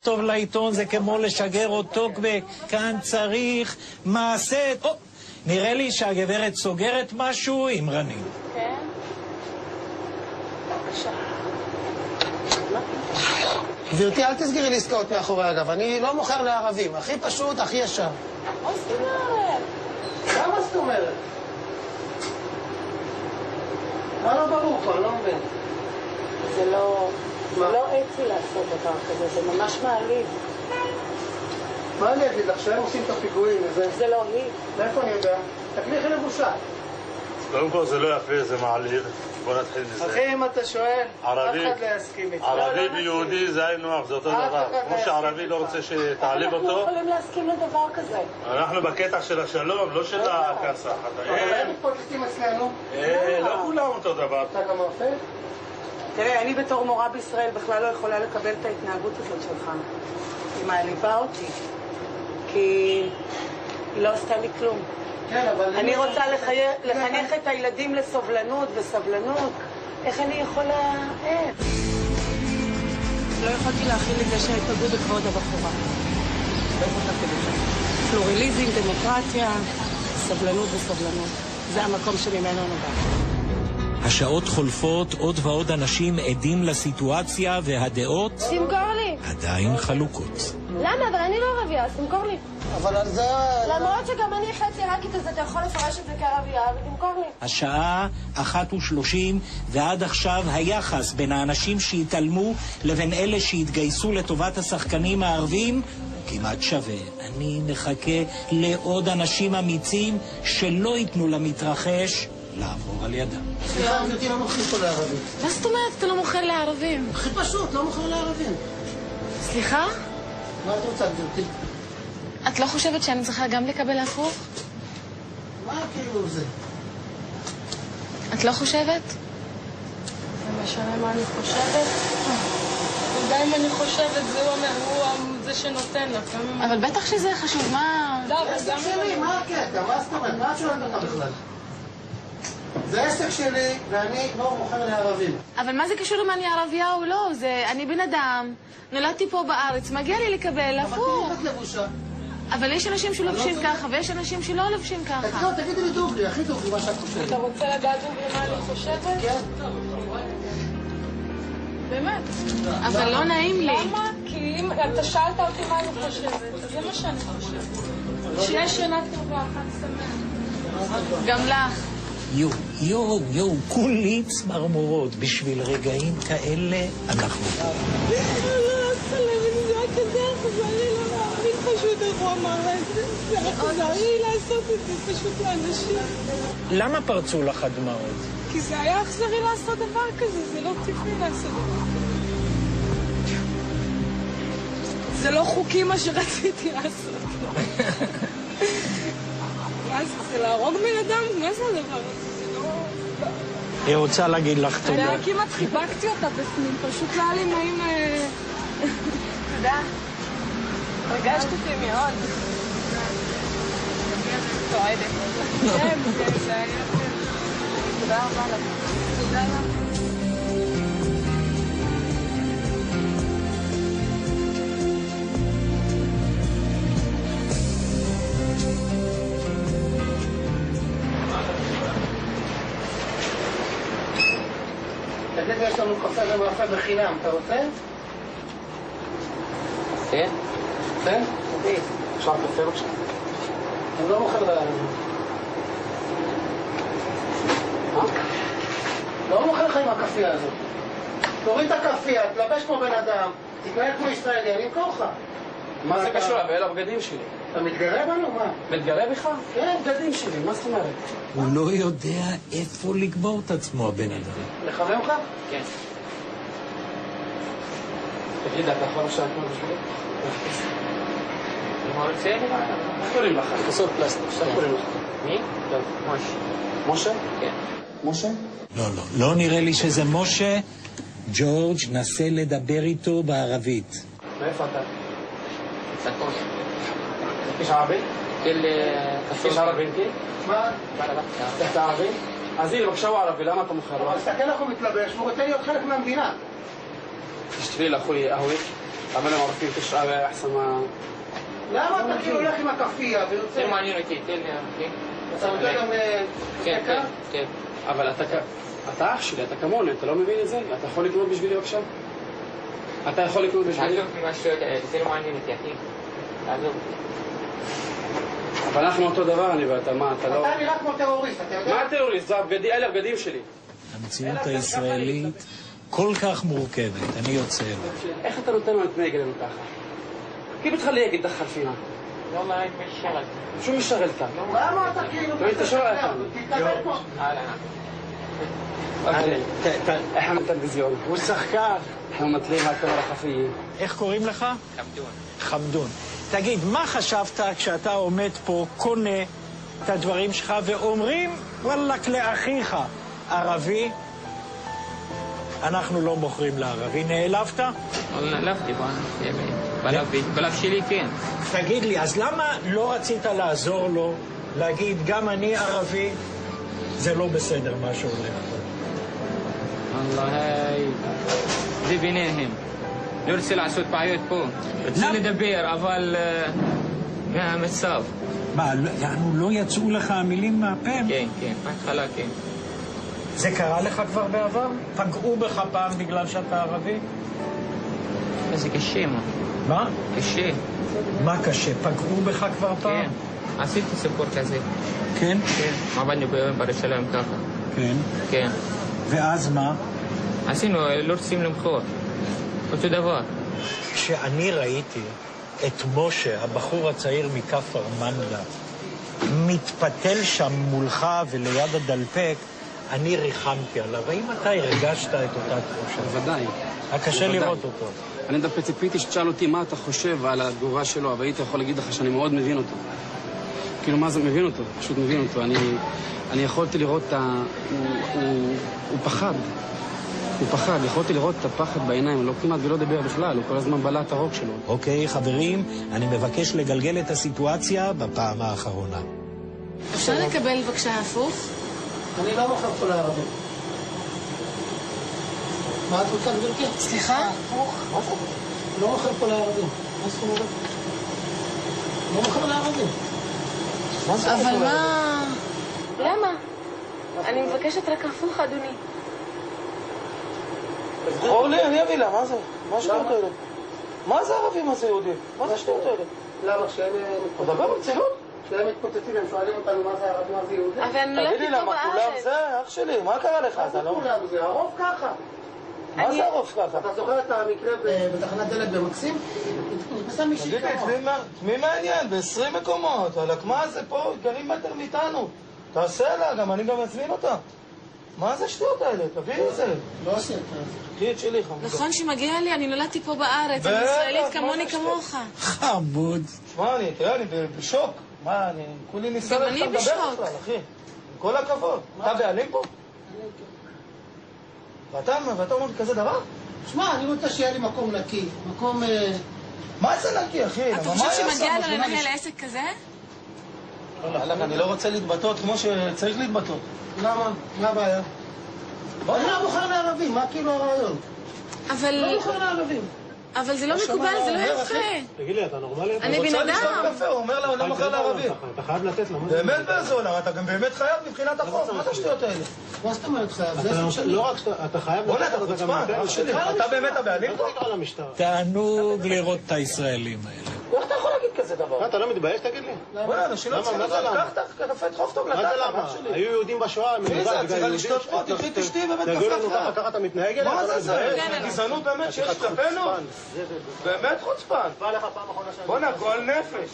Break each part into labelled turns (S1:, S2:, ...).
S1: לכתוב לעיתון זה כמו לשגר אותו וכאן צריך מעשה. נראה לי שהגברת סוגרת משהו עם רנים.
S2: כן? בבקשה.
S3: גברתי, אל תסגרי לי עסקאות מאחורי הגב. אני לא מוכר לערבים. הכי פשוט, הכי ישר.
S2: מה זאת אומרת?
S3: למה זאת אומרת? מה לא ברור פה? אני לא מבין.
S2: זה לא אצי לעשות דבר כזה, זה ממש מעליב.
S3: מה אני אגיד לך? שהם עושים את הפיגועים וזה?
S2: זה לא היא.
S3: מאיפה אני יודע? תקליחי לבושה.
S4: קודם כל זה לא יפה, זה מעליב. בוא נתחיל מזה.
S3: אחי, אם אתה שואל, אף
S4: ערבי,
S3: אחד לא יסכים איתך.
S4: ערבי ויהודי זה היינו הך, זה אותו דבר. כמו שערבי לא רוצה שתעליב אותו.
S2: אנחנו יכולים להסכים לדבר כזה.
S4: אנחנו בקטע של השלום, לא של הכסח.
S3: אבל הם מתפוצצים אצלנו.
S4: לא כולם אותו דבר.
S3: אתה גם מרפא?
S2: תראה, אני בתור מורה בישראל בכלל לא יכולה לקבל את ההתנהגות הזאת שלך. היא מעליבה אותי. כי היא לא עשתה לי כלום. אני רוצה לחנך את הילדים לסובלנות וסבלנות. איך אני יכולה... לא יכולתי להכיל את זה שפגעו בכבוד הבחורה. לא יכולתי בזה. פלורליזם, דמוקרטיה, סבלנות וסבלנות. זה המקום שממנו נובע.
S1: השעות חולפות, עוד ועוד אנשים עדים לסיטואציה והדעות
S5: תמכור לי.
S1: עדיין חלוקות.
S5: למה? אבל אני לא ערבייה, אז תמכור לי.
S3: אבל על זה...
S5: למרות שגם אני חצי עיראקית, אז אתה יכול לפרש את זה כערבייה, ותמכור לי.
S1: השעה 1:30, ועד עכשיו היחס בין האנשים שהתעלמו לבין אלה שהתגייסו לטובת השחקנים הערבים כמעט שווה. אני מחכה לעוד אנשים אמיצים שלא ייתנו למתרחש לעבור על ידם.
S3: סליחה, גברתי, לא מוכרים פה לערבים.
S5: מה זאת אומרת? אתה לא מוכר לערבים.
S3: הכי פשוט, לא מוכר לערבים.
S5: סליחה?
S3: מה את רוצה, גברתי?
S5: את לא חושבת שאני צריכה גם לקבל הפוך?
S3: מה כאילו זה?
S5: את לא חושבת?
S6: זה משנה מה אני חושבת? וגם אם אני חושבת, הוא זה שנותן לך.
S5: אבל בטח שזה חשוב, מה...
S3: זה עסק שלי, מה הקטע? מה זאת אומרת? מה את שואלת אותך בכלל? זה עסק שלי, ואני לא מוכר לערבים.
S5: אבל מה זה קשור אם אני ערבייה או לא? אני בן אדם, נולדתי פה בארץ, מגיע לי לקבל הפוך.
S3: אבל תראי, את לבושה.
S5: אבל יש אנשים שלובשים ככה, ויש אנשים שלא לובשים ככה.
S3: תגידי לי דוגרי, הכי דוגרי מה שאת חושבת.
S6: אתה רוצה לדעת מה אני חושבת?
S3: כן.
S6: באמת.
S5: אבל לא נעים לי.
S6: למה? כי אם אתה שאלת אותי מה אני חושבת, אז זה מה שאני חושבת. שיש שנה טובה, חג שמח.
S5: גם לך.
S1: יו, כולי צמרמורות. בשביל רגעים כאלה אנחנו פה.
S6: לא צלם, זה רק כזה אכזרי, לא מאמין פשוט איך הוא אמר את זה. זה אכזרי לעשות את זה פשוט לאנשים.
S1: למה פרצו לך הדמעות?
S6: כי זה היה אכזרי לעשות דבר כזה, זה לא טבעי לעשות דבר כזה. זה לא חוקי מה שרציתי לעשות. מה זה להרוג בן אדם? מה זה הדבר הזה?
S1: היא רוצה להגיד לך תודה.
S6: אני כמעט חיבקתי אותה בפנים, פשוט לא היה לי נעים...
S5: תודה.
S6: רגשת אותי מאוד. צועדת. כן, זה היה... תודה רבה לך. תודה לך.
S3: תגיד, יש לנו קפה ומאפה בחינם, אתה רוצה?
S7: כן?
S3: כן?
S7: תגיד, אפשר קפה בבקשה?
S3: אני לא מוכר לערבים.
S7: מה?
S3: לא מוכר לך עם הקפייה הזאת. תוריד את הקפייה, תלבש כמו בן אדם, תתנהל כמו ישראלי, אני אמכור לך.
S7: מה זה קשור? ואלה הבגדים שלי.
S3: אתה מתגרה בנו? מה?
S7: מתגרה בך?
S3: כן.
S7: בגדים שלי, מה זאת אומרת?
S1: הוא לא יודע איפה לגמור את עצמו, הבן אדם.
S3: לחמם לך?
S7: כן. תגיד, אתה יכול לשאול כמו בשבילי? מה רוצה? איך קוראים לך? כוסות פלסטיק, איך קוראים לך? מי? לא, משה. משה? כן. משה?
S1: לא נראה לי שזה משה. ג'ורג', נסה לדבר איתו בערבית.
S7: מאיפה אתה? סקוש. יש ערבי? יש ערבי איתי?
S3: מה?
S7: אתה ערבי? אז הנה, בבקשה הוא ערבי, למה אתה מוכר לו?
S3: אבל תסתכל איך הוא מתלבש, הוא רוצה להיות חלק מהמדינה.
S7: תשתרי לאחוי אהוי. אבל הם עורפים תשעה אחסן מה...
S3: למה אתה כאילו הולך עם הכפייה ויוצא?
S7: זה מעניין אותי, תן לי, אחי.
S3: אתה רוצה גם...
S7: כן, כן. אבל אתה אח שלי, אתה כמוני, אתה לא מבין את זה? אתה יכול לקנות בשבילי עכשיו? אתה יכול לקנות בשבילי?
S8: תעזוב ממה שטויות האלה, זה לא מעניין אותי, אחי. תעזוב.
S7: אבל אנחנו אותו דבר, אני ואתה, מה, אתה לא...
S3: אתה נראה כמו טרוריסט, אתה יודע?
S7: מה הטרוריסט? זה אלה הבגדים שלי.
S1: המציאות הישראלית כל כך מורכבת, אני יוצא לה.
S7: איך אתה נותן לו להתנהג אלינו ככה? כיף בתחלק את דחר פינה.
S8: לא מה, את משרת.
S7: שו משרת כאן?
S3: למה אתה כאילו... תתקבל פה.
S7: احنا التلفزيون
S1: הוא שחקן.
S7: احنا مطلعين على الكاميرا خفيه.
S1: איך קוראים לך?
S8: חמדון.
S1: חמדון. תגיד, מה חשבת כשאתה עומד פה, קונה את הדברים שלך ואומרים, וואלק לאחיך, ערבי, אנחנו לא מוכרים לערבי. נעלבת?
S8: נעלבתי, בלב שלי כן.
S1: תגיד לי, אז למה לא רצית לעזור לו, להגיד, גם אני ערבי, זה לא בסדר מה שהולך פה?
S8: וואלה, זה ביניהם. לא רוצה לעשות בעיות פה. רוצה לדבר, אבל מהמצב.
S1: מה, יענו לא יצאו לך המילים מהפה?
S8: כן, כן, בהתחלה כן.
S1: זה קרה לך כבר בעבר? פגעו בך פעם בגלל שאתה ערבי?
S8: זה קשה, מה?
S1: מה?
S8: קשה.
S1: מה קשה? פגעו בך כבר פעם?
S8: כן. עשיתי סיפור כזה.
S1: כן?
S8: כן. עבדנו בירושלים ככה.
S1: כן.
S8: כן.
S1: ואז מה?
S8: עשינו, לא רוצים למכור. אותו דבר.
S1: כשאני ראיתי את משה, הבחור הצעיר מכפר מנדא, מתפתל שם מולך וליד הדלפק, אני ריחמתי עליו. האם אתה הרגשת את אותה תחושה?
S7: בוודאי.
S1: היה קשה לראות אותו.
S7: אני דווקא ציפיתי שתשאל אותי מה אתה חושב על התגובה שלו, אבל הייתי יכול להגיד לך שאני מאוד מבין אותו. כאילו מה זה מבין אותו? פשוט מבין אותו. אני יכולתי לראות הוא פחד. הוא פחד, יכולתי לראות את הפחד בעיניים, לא כמעט ולא דבר בכלל, הוא כל הזמן בלע את הרוק שלו.
S1: אוקיי, חברים, אני מבקש לגלגל את הסיטואציה בפעם האחרונה.
S5: אפשר לקבל בבקשה הפוך?
S3: אני לא מוכר פה לערבים. מה את רוצה, גברתי?
S5: סליחה?
S3: לא מוכר פה לערבים. מה זאת אומרת? לא מוכר לערבים.
S5: אבל מה... למה? אני מבקשת רק הפוך, אדוני.
S9: זכור לי, אני אביא לה, מה זה? מה שטויות האלה? מה זה הערבים, מה זה יהודים? מה זה שטויות האלה?
S3: למה? כשהם
S9: מדבר ברצינות?
S3: כשהם מתפוצצים, הם שואלים אותנו מה זה ערבי, מה זה יהודי?
S5: אבל אני נולדתי
S9: תגידי
S5: פה
S9: למה, כולם
S5: בארץ.
S9: זה? אח שלי, מה קרה לך?
S3: מה זה כולם? זה הרוב ככה.
S9: מה זה הרוב ככה?
S3: אתה זוכר את המקרה בתחנת דלק במקסים? נתפסה מישהי
S9: תגידי, תמי מעניין, ב-20 מקומות, מה זה פה, גרים מטר מאיתנו. תעשה לה, גם אני גם אזמין אותה. מה זה שטויות האלה? תביאי את זה.
S3: לא עושה את זה.
S9: תביאי את שלי, חמודה.
S5: נכון שמגיע לי, אני נולדתי פה בארץ, אני ישראלית כמוני כמוך.
S1: חמוד.
S9: שמע, תראה, אני בשוק. מה, אני כולי ניסה לך לדבר בכלל, אחי. עם כל הכבוד. אתה בעלים פה? ואתה אומר כזה דבר?
S3: שמע, אני רוצה שיהיה לי מקום נקי. מקום...
S9: מה זה נקי, אחי?
S5: אתה חושב שמגיע לו לנהל עסק כזה?
S9: אני לא רוצה להתבטאות כמו שצריך להתבטאות.
S3: למה? מה הבעיה? אני לא מוכר לערבים, מה כאילו הרעיון?
S5: אבל...
S3: לא מוכר לערבים.
S5: אבל זה לא מקובל, זה לא יפה.
S10: תגיד לי, אתה נורמלי?
S5: אני בן אדם.
S9: הוא אומר לה, לא מוכר לערבים.
S10: אתה חייב לתת לה.
S9: באמת באזון, אתה גם באמת חייב מבחינת החוק. מה זה השטויות האלה?
S3: מה זאת אומרת חייב?
S10: לא רק שאתה חייב לתת.
S9: בוא'נה, אתה חוצפן. אתה באמת הבעלים פה?
S10: תקרא למשטרה.
S1: תענוג לראות את הישראלים האלה.
S9: איך אתה יכול להגיד כזה דבר?
S10: אתה לא מתבייש, תגיד לי?
S9: בוא'נה, אנשים לא צריכים לזה, קח את הקפה, דחוף טוב
S10: מה זה למה? היו יהודים בשואה,
S9: מי זה? צריכה לשתות פה, תלכי תשתי באמת
S10: תגידו לנו
S9: קפה.
S10: ככה אתה מתנהג אליי?
S9: מה זה זה? גזענות באמת שיש כלפינו? באמת חוצפן. בוא'נה, גועל נפש.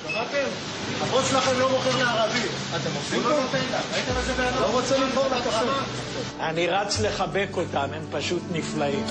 S3: שמעתם? הבוס שלכם לא מוכר לערבים.
S9: אתם עושים פה?
S3: ראיתם איזה בעיה?
S9: לא רוצה למכור לקפה.
S1: אני רץ לחבק אותם, הם פשוט נפלאים.